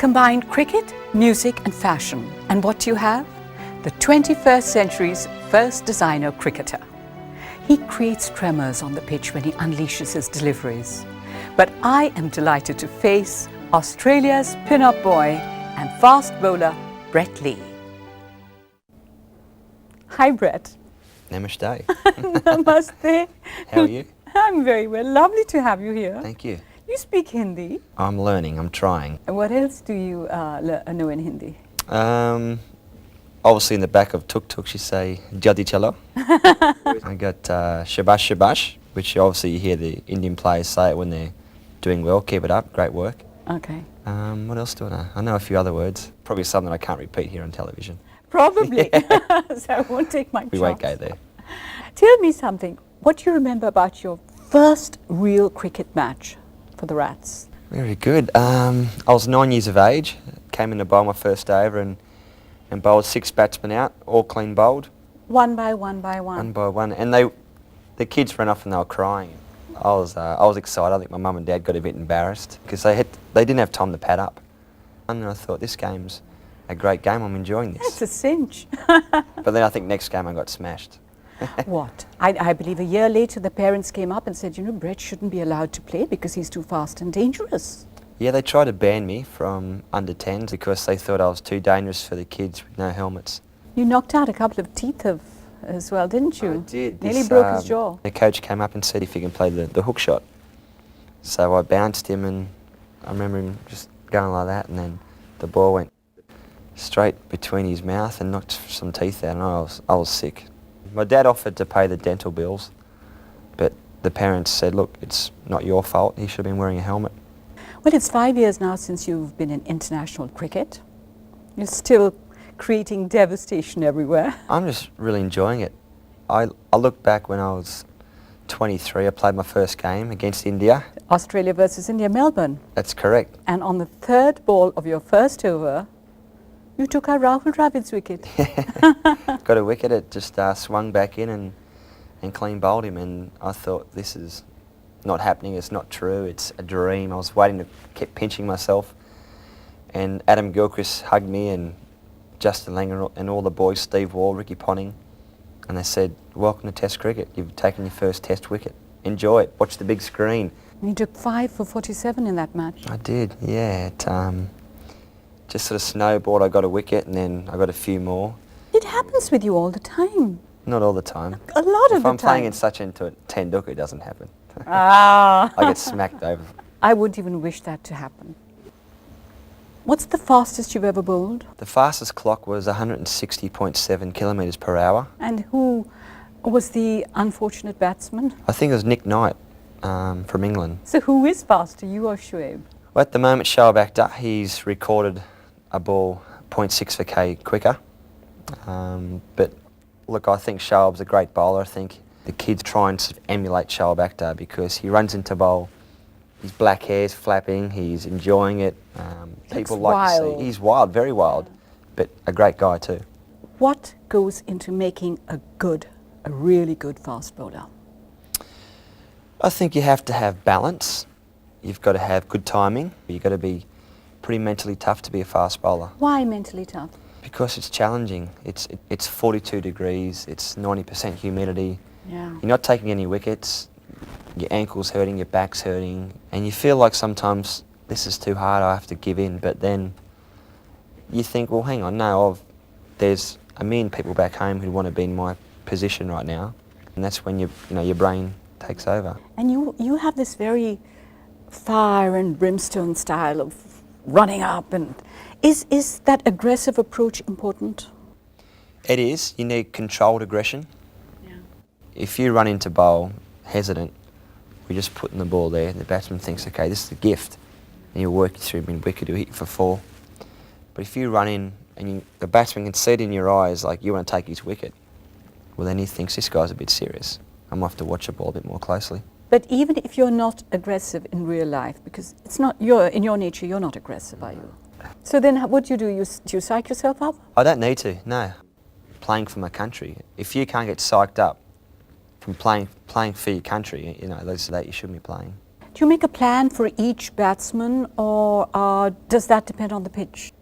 combined cricket, music and fashion. And what do you have? The 21st century's first designer cricketer. He creates tremors on the pitch when he unleashes his deliveries. But I am delighted to face Australia's pin-up boy and fast bowler, Brett Lee. Hi, Brett. Namaste. Namaste. How are you? I'm very well. Lovely to have you here. Thank you. You speak Hindi. I'm learning, I'm trying. And what else do you know in Hindi? Obviously in the back of tuk-tuk you say, Jadi Chalo. I got Shabash Shabash, which obviously you hear the Indian players say it when they're doing well. Keep it up, great work. Okay. What else do I know? I know a few other words. Probably some that I can't repeat here on television. Probably. So I won't take my We won't go there. Tell me something. What do you remember about your first real cricket match for the Rats? Very good. I was 9 years of age, came in to bowl my first over and bowled 6 batsmen out, all clean bowled. One by one by one. One by one. And the kids ran off and they were crying. I was excited. I think my mum and dad got a bit embarrassed because they didn't have time to pad up. And I thought, this game's a great game, I'm enjoying this. That's a cinch. But then I think next game I got smashed. What? I believe a year later the parents came up and said, you know, Brett shouldn't be allowed to play because he's too fast and dangerous. Yeah, they tried to ban me from under 10s because they thought I was too dangerous for the kids with no helmets. You knocked out a couple of teeth as well, didn't you? I did. Nearly broke his jaw. The coach came up and said if he can play the hook shot. So I bounced him and I remember him just going like that and then the ball went straight between his mouth and knocked some teeth out and I was sick. My dad offered to pay the dental bills, but the parents said, look, it's not your fault, he should have been wearing a helmet. Well, it's 5 years now since you've been in international cricket. You're still creating devastation everywhere. I'm just really enjoying it. I look back when I was 23, I played my first game against India. Australia versus India, Melbourne. That's correct. And on the third ball of your first over, you took out Rahul Dravid's wicket. Got a wicket, it just swung back in and clean bowled him and I thought this is not happening, it's not true, it's a dream. I was waiting to keep pinching myself and Adam Gilchrist hugged me and Justin Langer and all the boys, Steve Wall, Ricky Ponting, and they said, welcome to Test cricket, you've taken your first Test wicket. Enjoy it, watch the big screen. And you took 5 for 47 in that match. I did, yeah. It just sort of snowballed, I got a wicket and then I got a few more. It happens with you all the time. Not all the time. A lot of the time. If I'm playing in such into it, 10 duck, it doesn't happen. Ah. I get smacked over. I wouldn't even wish that to happen. What's the fastest you've ever bowled? The fastest clock was 160.7 kilometres per hour. And who was the unfortunate batsman? I think it was Nick Knight from England. So who is faster, you or Shoaib? Well, at the moment, Shoaib Akhtar, he's recorded a ball 0.6 for K quicker. But look, I think Shoaib's a great bowler. I think the kids try and sort of emulate Shoaib Akhtar because he runs into bowl, his black hair's flapping, he's enjoying it. People like to see. He's wild, very wild, but a great guy too. What goes into making a really good fast bowler? I think you have to have balance. You've got to have good timing. You've got to be pretty mentally tough to be a fast bowler. Why mentally tough? Because it's challenging. It's 42 degrees, it's 90% humidity. Yeah. You're not taking any wickets, your ankle's hurting, your back's hurting, and you feel like sometimes this is too hard, I have to give in, but then you think, well, hang on, no, there's a million people back home who want to be in my position right now, and that's when your brain takes over. And you have this very fire and brimstone style of running up, and is that aggressive approach important? It is. You need controlled aggression. Yeah. If you run into bowl hesitant, we're just putting the ball there, and the batsman thinks, okay, this is a gift, and you'll work through mid-wicket to hit for 4. But if you run in and the batsman can see it in your eyes like you want to take his wicket, well then he thinks this guy's a bit serious. I'm going to have to watch the ball a bit more closely. But even if you're not aggressive in real life, because it's not in your nature, you're not aggressive, are you? So then what do? Do you psych yourself up? I don't need to, no. Playing for my country. If you can't get psyched up from playing for your country, those that you shouldn't be playing. Do you make a plan for each batsman, or does that depend on the pitch?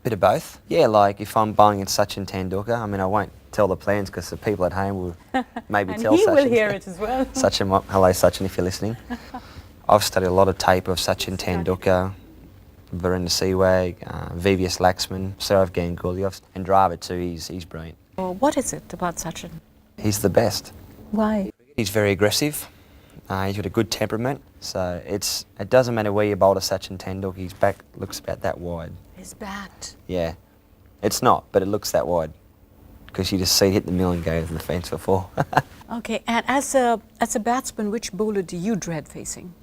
Bit of both. Yeah, like if I'm bowling at Sachin Tendulkar, I mean, I won't tell the plans because the people at home will maybe And tell he Sachin. will hear it as well. Sachin, hello Sachin, if you're listening. I've studied a lot of tape of Sachin Tendulkar, Virendra Sehwag, VVS Laxman, Sourav Ganguly, and Dravid too. He's brilliant. Well, what is it about Sachin? He's the best. Why? He's very aggressive. He's got a good temperament, so it doesn't matter where you bowl to Sachin Tendulkar. His back looks about that wide. His bat. Yeah, it's not, but it looks that wide because you just see it hit the mill and go in the fence for four. Okay, and as a batsman, which bowler do you dread facing?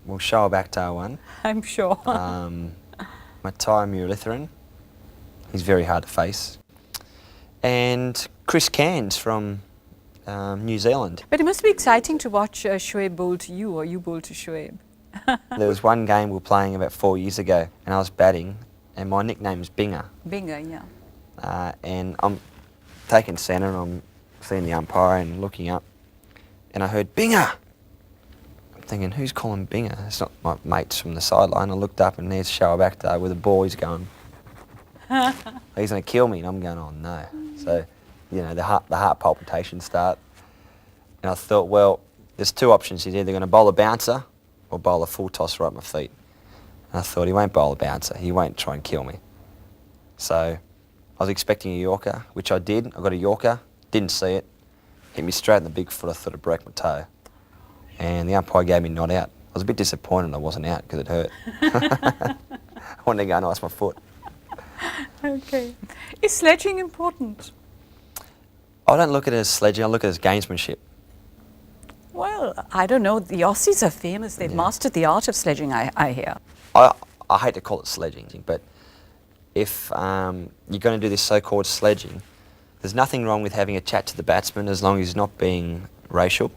Well, Shoaib Akhtar won. I'm sure. Matai Muratharan, he's very hard to face. And Chris Cairns from New Zealand. But it must be exciting to watch Shoaib bowl to you, or you bowl to Shoaib. There was one game we were playing about 4 years ago, and I was batting, and my nickname's Binger. Binger, yeah. And I'm taking centre, and I'm seeing the umpire and looking up, and I heard Binger. I'm thinking, who's calling Binger? It's not my mates from the sideline. I looked up, and there's Shoaib Akhtar with a ball. He's going, he's going to kill me, and I'm going, oh no. So, you know, the heart palpitations start, and I thought, well, there's two options. He's either going to bowl a bouncer or bowl a full toss right at my feet. And I thought, he won't bowl a bouncer. He won't try and kill me. So I was expecting a Yorker, which I did. I got a Yorker, didn't see it, hit me straight in the big foot. I thought it broke my toe. And the umpire gave me not out. I was a bit disappointed I wasn't out because it hurt. I wanted to go and ice my foot. Okay. Is sledging important? I don't look at it as sledging, I look at it as gamesmanship. Well, I don't know. The Aussies are famous. They've mastered the art of sledging, I hear. I hate to call it sledging, but if you're going to do this so-called sledging, there's nothing wrong with having a chat to the batsman as long as he's not being racial,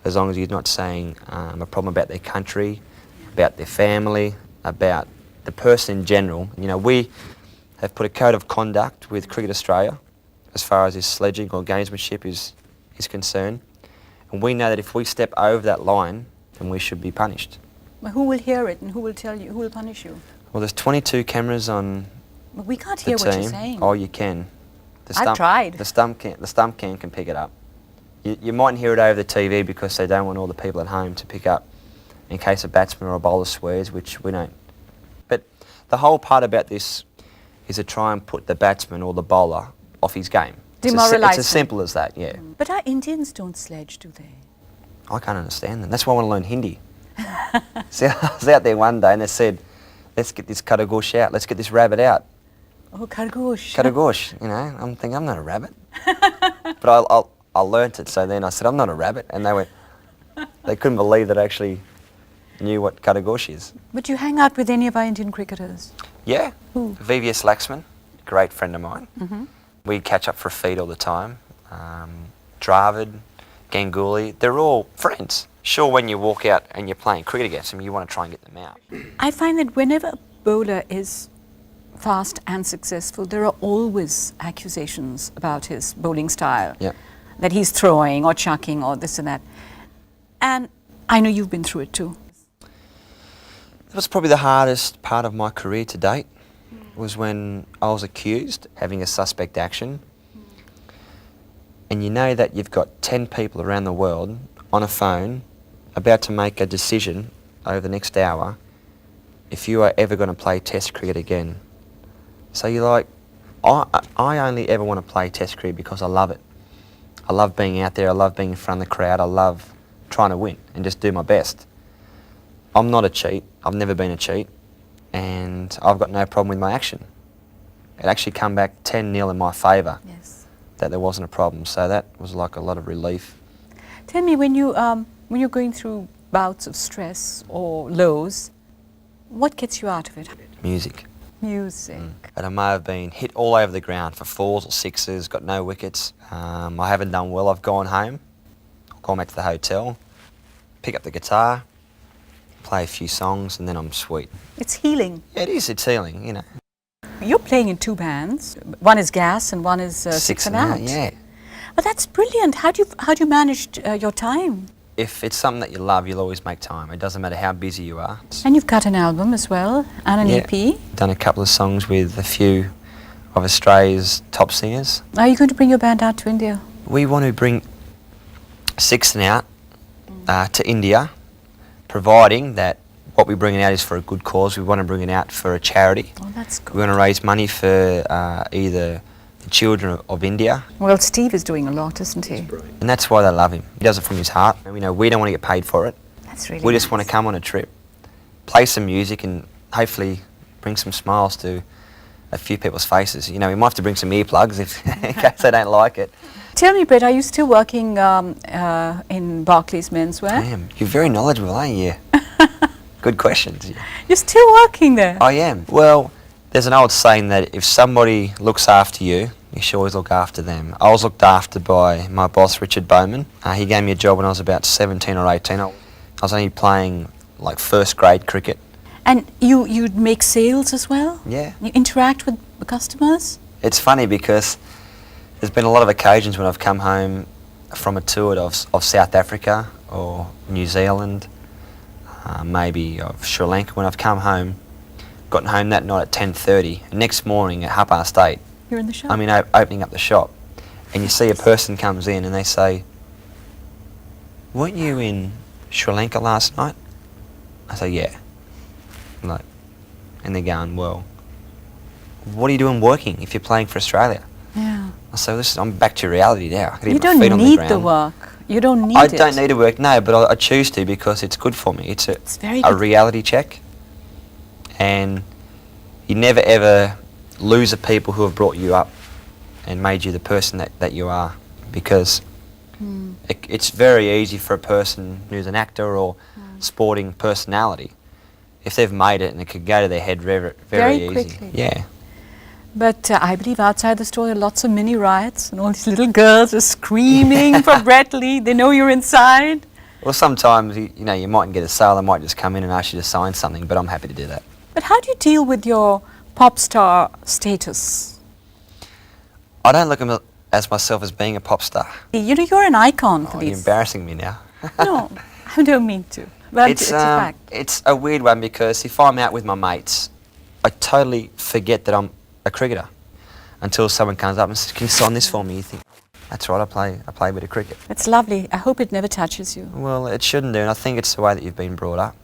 as long as he's not saying a problem about their country, about their family, about the person in general. You know, we have put a code of conduct with Cricket Australia as far as this sledging or gamesmanship is concerned. And we know that if we step over that line, then we should be punished. Well, who will hear it and who will tell you, who will punish you? Well, there's 22 cameras on But we can't the hear team. what you're saying. Oh, you can. I've tried. The stump can pick it up. You mightn't hear it over the TV because they don't want all the people at home to pick up in case a batsman or a bowler swears, which we don't. But the whole part about this is to try and put the batsman or the bowler off his game. Demoralise It's as him. simple as that, yeah. But our Indians don't sledge, do they? I can't understand them. That's why I want to learn Hindi. See, I was out there one day and they said, let's get this karagosh out, let's get this rabbit out. Oh, Khargosh. Karagosh, you know, I'm thinking, I'm not a rabbit. But I learnt it, so then I said, I'm not a rabbit. And they went, they couldn't believe that I actually knew what karagosh is. But you hang out with any of our Indian cricketers? Yeah, Who? VVS Laxman, great friend of mine. Mm-hmm. We catch up for a feed all the time. Dravid, Ganguly, they're all friends. Sure, when you walk out and you're playing cricket against them, you want to try and get them out. I find that whenever a bowler is fast and successful, there are always accusations about his bowling style. Yeah. That he's throwing or chucking or this and that. And I know you've been through it too. That was probably the hardest part of my career to date, was when I was accused having a suspect action. And you know that you've got 10 people around the world on a phone about to make a decision over the next hour if you are ever going to play Test cricket again. So you're like, I only ever want to play Test cricket because I love it. I love being out there, I love being in front of the crowd, I love trying to win and just do my best. I'm not a cheat, I've never been a cheat, and I've got no problem with my action. It actually come back 10-0 in my favour. Yes. That there wasn't a problem, so that was like a lot of relief. Tell me, when you're going through bouts of stress or lows, what gets you out of it? Music. Music. And I may have been hit all over the ground for 4s or 6s, got no wickets. I haven't done well. I've gone home, gone back to the hotel, pick up the guitar, play a few songs, and then I'm sweet. It's healing. Yeah, it is. It's healing, you know. You're playing in 2 bands. One is Gas and one is Six and Out. Yeah. But that's brilliant. How do you manage your time? if it's something that you love, you'll always make time. It doesn't matter how busy you are. And you've got an album as well, and an EP. Done a couple of songs with a few of Australia's top singers. Are you going to bring your band out to India? We want to bring Sixten out to India, providing that what we're bringing out is for a good cause. We want to bring it out for a charity. Oh, that's good. We want to raise money for either the children of India. Well, Steve is doing a lot, isn't he? And that's why they love him. He does it from his heart. And, we don't want to get paid for it. That's really We just nice. want to come on a trip, play some music and hopefully bring some smiles to a few people's faces. We might have to bring some earplugs in case they don't like it. Tell me, Brett, are you still working in Barclays Menswear? I am. You're very knowledgeable, aren't you? Good questions. You're still working there? I am. Well, there's an old saying that if somebody looks after you, you should always look after them. I was looked after by my boss, Richard Bowman. He gave me a job when I was about 17 or 18. I was only playing like first grade cricket. And you'd make sales as well? Yeah. You interact with the customers? It's funny because there's been a lot of occasions when I've come home from a tour of South Africa or New Zealand, maybe of Sri Lanka. When I've come home, gotten home that night at 10:30, and next morning at 8:30, You're in the shop? opening up the shop, and you see a person comes in and they say, "Weren't you in Sri Lanka last night?" I say, "Yeah." And they're going, "Well, what are you doing working if you're playing for Australia?" Yeah. I say, "Listen, I'm back to reality now. I can You get my feet don't on the need ground." the work. You don't need I it. don't need to work, no, but I choose to because it's good for me. It's very a good. reality check, and you never ever lose the people who have brought you up and made you the person that you are, because it's very easy for a person who's an actor or sporting personality, if they've made it, and it could go to their head very Very easy. quickly. Yeah. But I believe outside the store there are lots of mini riots and all these little girls are screaming for Brett Lee. They know you're inside. Well, sometimes, you mightn't get a sale. They might just come in and ask you to sign something, but I'm happy to do that. But how do you deal with your pop star status? I don't look at myself as being a pop star. You're an icon for Oh, you're these. embarrassing me now. No, I don't mean to. But it's a fact. It's a weird one because if I'm out with my mates, I totally forget that I'm a cricketer until someone comes up and says, "Can you sign this for me?" You think, that's right, I play a bit of cricket. It's lovely. I hope it never touches you. Well, it shouldn't do, and I think it's the way that you've been brought up.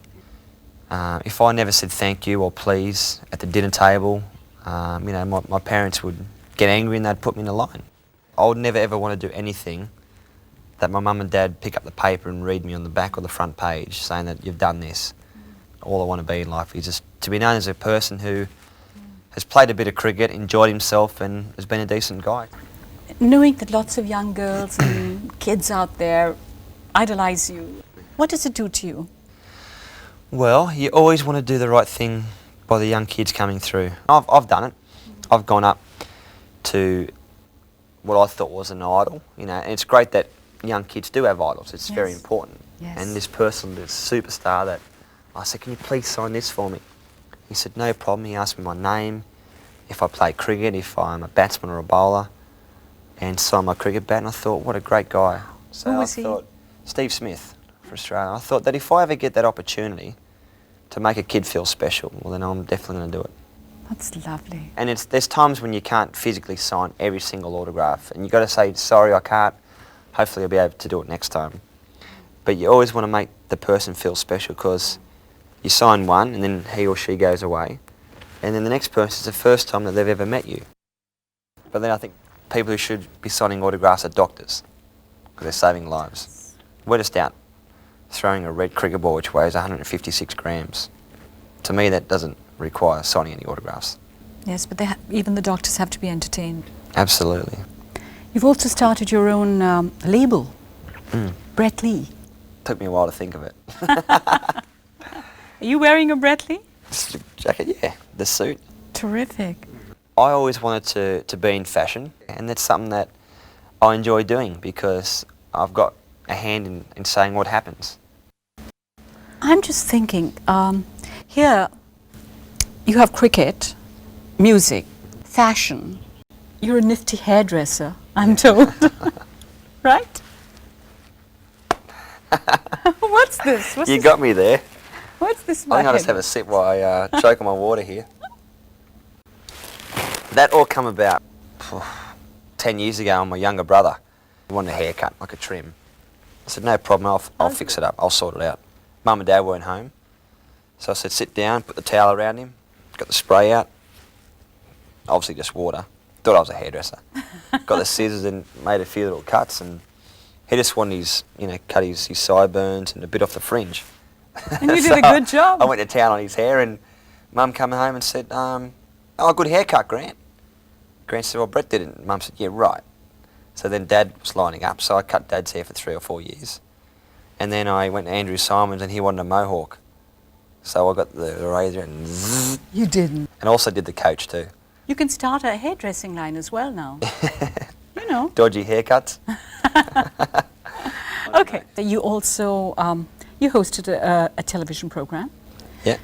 If I never said thank you or please at the dinner table, my parents would get angry and they'd put me in a line. I would never ever want to do anything that my mum and dad pick up the paper and read me on the back or the front page saying that you've done this. All I want to be in life is just to be known as a person who has played a bit of cricket, enjoyed himself and has been a decent guy. Knowing that lots of young girls and kids out there idolize you, what does it do to you? Well, you always want to do the right thing by the young kids coming through. I've done it. I've gone up to what I thought was an idol, and it's great that young kids do have idols. It's very Yes. important. Yes. And this person, this superstar that I said, "Can you please sign this for me?" He said, "No problem." He asked me my name, if I play cricket, if I'm a batsman or a bowler, and signed my cricket bat, and I thought, what a great guy. So Who was I he? thought, Steve Smith for Australia. I thought that if I ever get that opportunity to make a kid feel special, well then I'm definitely going to do it. That's lovely. And there's times when you can't physically sign every single autograph, and you've got to say, "Sorry, I can't. Hopefully I'll be able to do it next time." But you always want to make the person feel special, because you sign one and then he or she goes away, and then the next person is the first time that they've ever met you. But then I think people who should be signing autographs are doctors, because they're saving lives. We're just out throwing a red cricket ball which weighs 156 grams. To me that doesn't require signing any autographs. Yes, but even the doctors have to be entertained. Absolutely. You've also started your own label, Brett Lee. Took me a while to think of it. Are you wearing a Brett Lee? Jacket, yeah. The suit. Terrific. I always wanted to be in fashion, and that's something that I enjoy doing because I've got a hand in saying what happens. I'm just thinking, here you have cricket, music, fashion. You're a nifty hairdresser, I'm told. Right? What's this? What's You this? got me there. What's this? I think I'll just have a sip while I choke on my water here. That all come about 10 years ago when my younger brother wanted a haircut, like a trim. I said, no problem, I'll fix it up, I'll sort it out. Mum and Dad weren't home. So I said, sit down, put the towel around him, got the spray out, obviously just water. Thought I was a hairdresser. Got the scissors and made a few little cuts, and he just wanted his, cut his sideburns and a bit off the fringe. And you did a good job. I went to town on his hair, and Mum came home and said, oh, good haircut, Grant. Grant said, well, Brett did it. And Mum said, yeah, right. So then Dad was lining up, so I cut Dad's hair for 3 or 4 years. And then I went to Andrew Simons, and he wanted a mohawk. So I got the razor and zzz. You didn't. And also did the coach too. You can start a hairdressing line as well now. You know. Dodgy haircuts. Okay. You also you hosted a television program. Yeah.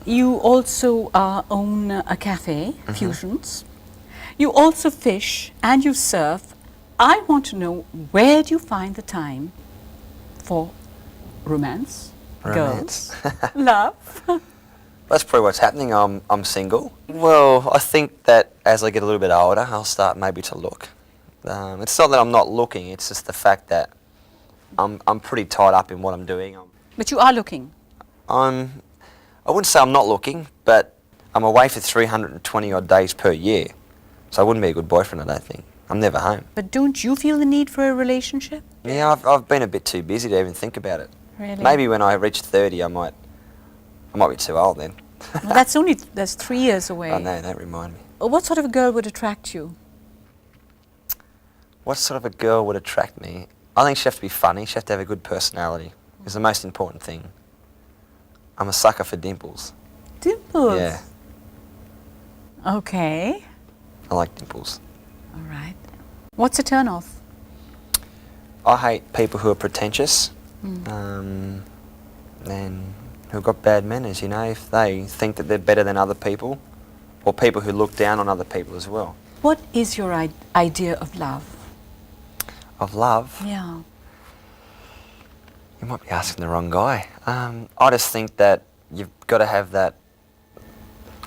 You also own a cafe, Fusions. You also fish and you surf. I want to know, where do you find the time for romance? Girls, love. That's probably what's happening. I'm single. Well, I think that as I get a little bit older, I'll start maybe to look. It's not that I'm not looking, it's just the fact that I'm pretty tied up in what I'm doing. But you are looking. I wouldn't say I'm not looking, but I'm away for 320 odd days per year. So I wouldn't be a good boyfriend, I don't think. I'm never home. But don't you feel the need for a relationship? Yeah, I've been a bit too busy to even think about it. Really? Maybe when I reach 30, I might be too old then. Well, that's 3 years away. I know, don't remind me. What sort of a girl would attract you? What sort of a girl would attract me? I think she'd have to be funny, she'd have to have a good personality. It's the most important thing. I'm a sucker for dimples. Dimples? Yeah, Okay. I like dimples. All right. What's a turn-off? I hate people who are pretentious and who've got bad manners, if they think that they're better than other people, or people who look down on other people as well. What is your idea of love? Of love? Yeah. You might be asking the wrong guy. I just think that you've got to have that,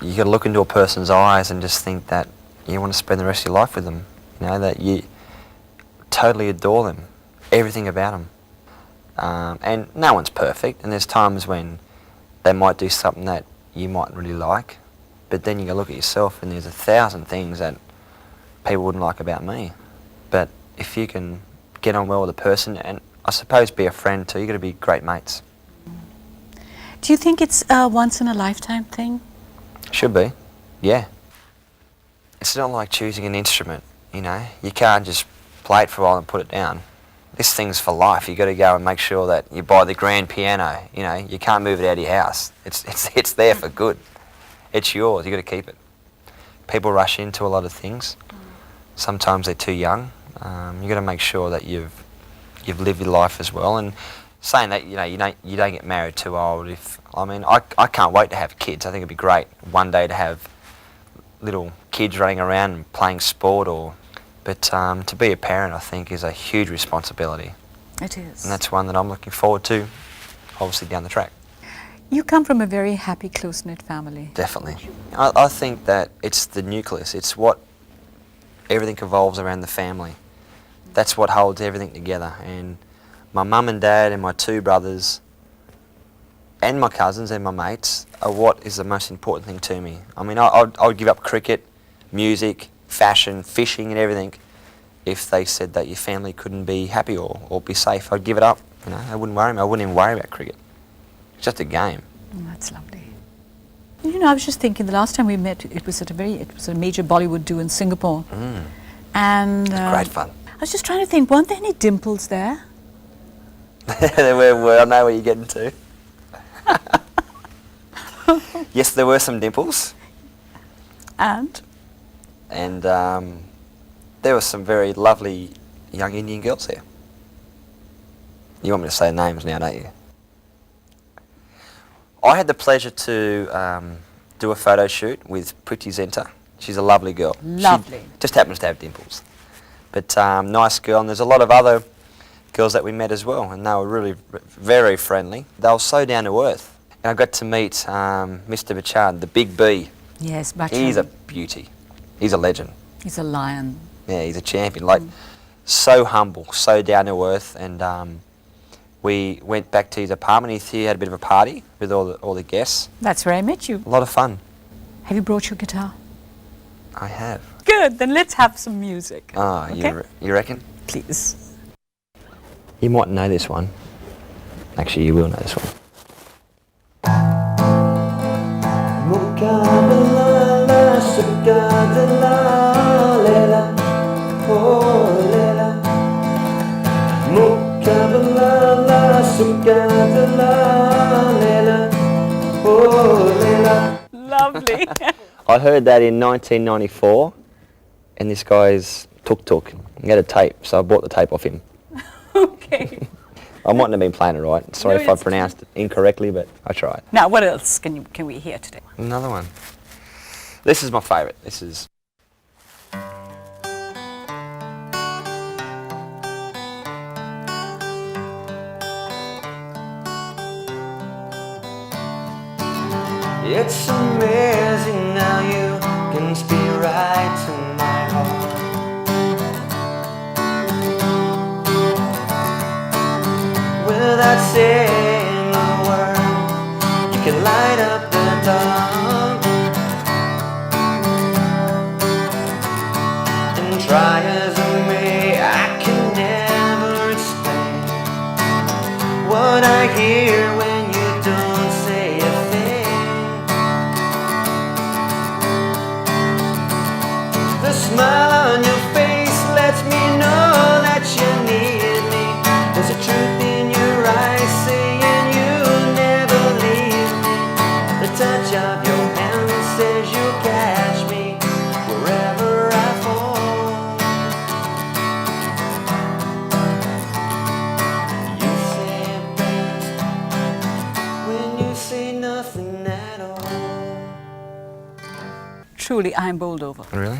you've got to look into a person's eyes and just think that you want to spend the rest of your life with them. That you totally adore them, everything about them. And no one's perfect, and there's times when they might do something that you might really like, but then you go look at yourself and there's 1,000 things that people wouldn't like about me. But if you can get on well with a person, and I suppose be a friend too, you've got to be great mates. Do you think it's a once-in-a-lifetime thing? Should be, yeah. It's not like choosing an instrument, You can't just play it for a while and put it down. This thing's for life. You've got to go and make sure that you buy the grand piano. You can't move it out of your house. It's there for good. It's yours. You've got to keep it. People rush into a lot of things. Sometimes they're too young. You've got to make sure that you've lived your life as well. And saying that, you don't get married too old. I can't wait to have kids. I think it'd be great one day to have little kids running around and playing sport, but to be a parent, I think, is a huge responsibility. It is. And that's one that I'm looking forward to, obviously, down the track. You come from a very happy, close-knit family. Definitely. I think that it's the nucleus. It's what everything revolves around the family. That's what holds everything together. And my mum and dad and my 2 brothers and my cousins and my mates are what is the most important thing to me. I would give up cricket, music, fashion, fishing and everything if they said that your family couldn't be happy or be safe. I'd give it up. I wouldn't worry. I wouldn't even worry about cricket. It's just a game. That's lovely. I was just thinking, the last time we met, it was a major Bollywood do in Singapore. And Great fun. I was just trying to think, weren't there any dimples there? There were. I know where you're getting to. Yes, there were some dimples. And there were some very lovely young Indian girls there. You want me to say names now, don't you? I had the pleasure to do a photo shoot with Priti Zinta. She's a lovely girl. Lovely. She just happens to have dimples. But nice girl, and there's a lot of other girls that we met as well, and they were really very friendly. They were so down to earth. And I got to meet Mr. Bachchan, the Big B. Yes, but He's a beauty. He's a legend. he's a lion. Yeah, he's a champion. Like, so humble, so down to earth. And we went back to his apartment. He had a bit of a party with all the guests. That's where I met you. A lot of fun. Have you brought your guitar? I have. Good, then let's have some music. Ah, okay? you reckon? Please. You might know this one. Actually, you will know this one. Lovely. I heard that in 1994, and this guy's tuk-tuk. He had a tape, so I bought the tape off him. Okay. I mightn't have been playing it right. Sorry No, if I it's pronounced it incorrectly, but I tried. Now, what else can we hear today? Another one. This is my favourite. This is... It's amazing how you can speak right to my heart. Without saying a word, you can light up the dark. And try as I may, I can never explain what I hear when you don't say a thing. The smile on your face lets me know that you need me. There's a truth in your eyes saying you'll never leave me. The touch of your hand says you'll catch me wherever I fall. You say it best when you say nothing at all. Truly, I'm bowled over. Really?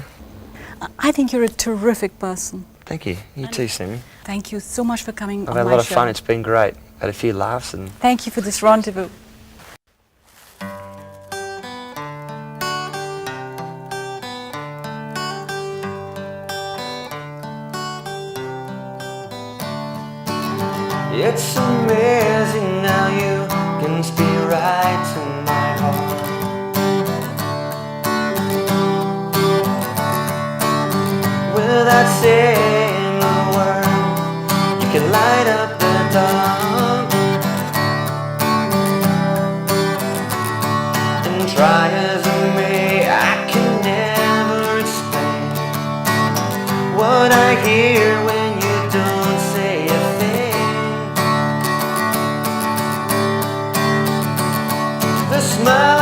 I think you're a terrific person. Thank you. You too, Sammy. Thank you so much for coming I've on had a my lot of show. fun. It's been great. Had a few laughs and... Thank you for this rendezvous. It's amazing how you can speak right to my heart. Without saying a word, you can light up the dark. And try as I may, I can never explain what I hear when you don't say a thing. The smile